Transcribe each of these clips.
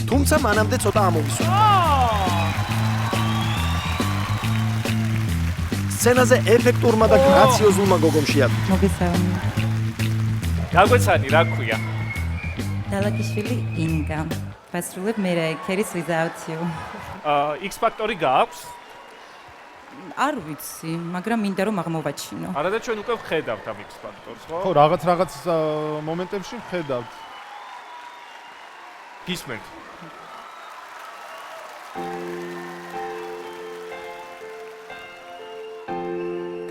თუმცა მანამდე ცოტა ამოვისურვა. სცენაზე ეფექტურმა და გრაციოზულმა გოგომ შეადგინა. მოგესალმებით. გაგვეცანი რა ქვია? დალაკიშვილი ინგა. ვასრულებ მე ქერის ვიზაუციო. X ფაქტორი გააქვს? არ ვიცი, მაგრამ მინდა რომ აღმოვაჩინო. არა და ჩვენ უკვე ვხედავთ ამ X ფაქტორს, ხო? ხო, რაღაც მომენტებში ვხედავთ. გისმენთ.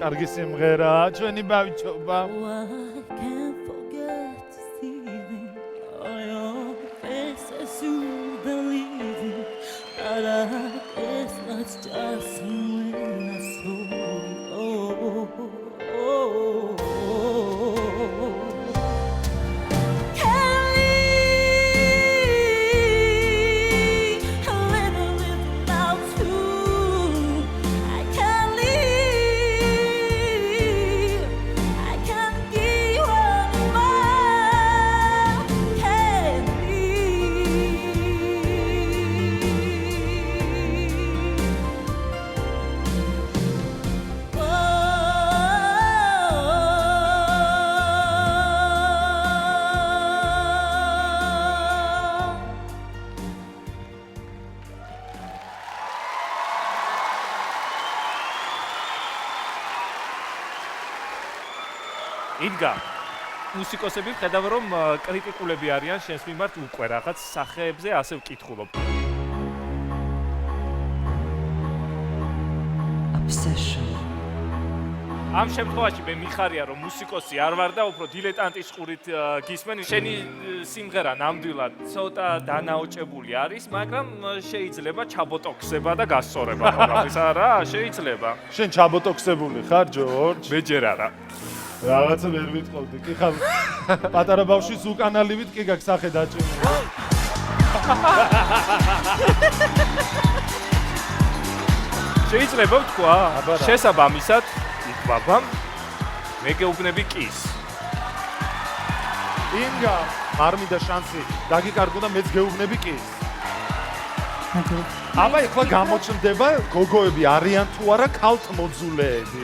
კარგი სიმღერა, ჩვენი ბავშვობა. იდგა მუსიკოსები ვხედავ რომ კრიტიკულები არიან შენს მიმართ უკვე რაღაც სახეებზე ასე ვკითხულობ. Obsession. ამ შემთხვევაში მე მიხარია რომ მუსიკოსი არ ვარ და უფრო დილეტანტის ყურით გისმენ. შენი სიმღერა ნამდვილად ცოტა დანაოჭებული არის, მაგრამ შეიძლება ჩაბოტოქსება და გასწორება ყველაფრის არა, შეიძლება. შენ ჩაბოტოქსებული ხარ, ჯორჯ? მე ჯერ არა. რაღაცა ვერ ვიტყოდი. კი ხარ პატარა ბავშვის უკანალივით კი გაქვს სახე დაჭიმული. შეიძლება ვთქვა? შესაბამისად, იქ ბაბამ მე გეუბნები კის. ინგა, არ მინდა შანსი დაგიკარგო და მეც გეუბნები კის. აბა ეხლა გამოჩნდება გოგოები არიან თუ არა ქალთ მოძულეები.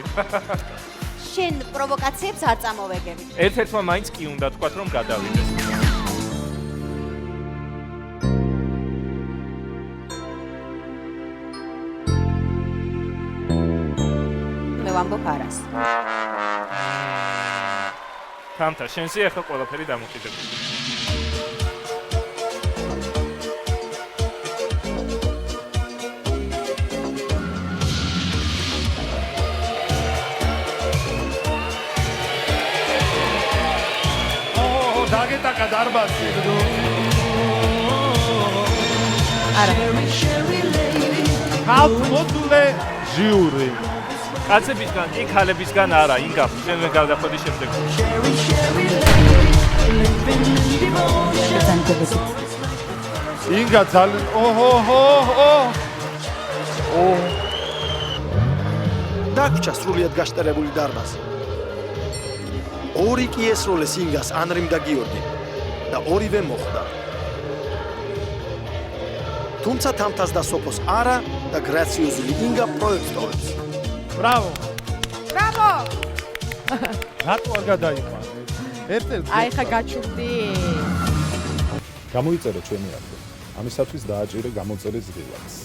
შენ პროვოკაციებს არ წამოვეგები. ერთ-ერთმა მაინც კი უნდა თქვათ რომ გადავიდეს. მე ვამბობ არას. თამთა შენზე ახლა ყველაფერი დამოკიდებულია. დაგეტაკა დარბაზი. არა. ქალთ მოძულე ჟიური. კაცებისგან კი ქალებისგან არა, ინგა შენ გადახვედი შემდეგ. ინგა ძალიან დაგვრჩა სრულიად გაშტერებული დარბაზი. ორი კი ესროლეს ინგას ანრიმ და გიორგი და ორივე მოხდა. თუმცა თამთას და სოფოს არა და გრაციოზული ინგა პროექტს ტოვებს. ბრავო. ბრავო! რატო არ გადაიყვანე? ერთ-ერთ აი ხა გაჩუქდი. გამოიწერო ჩვენი არქივი. ამისათვის დააჭირე გამოწერის ღილაკს.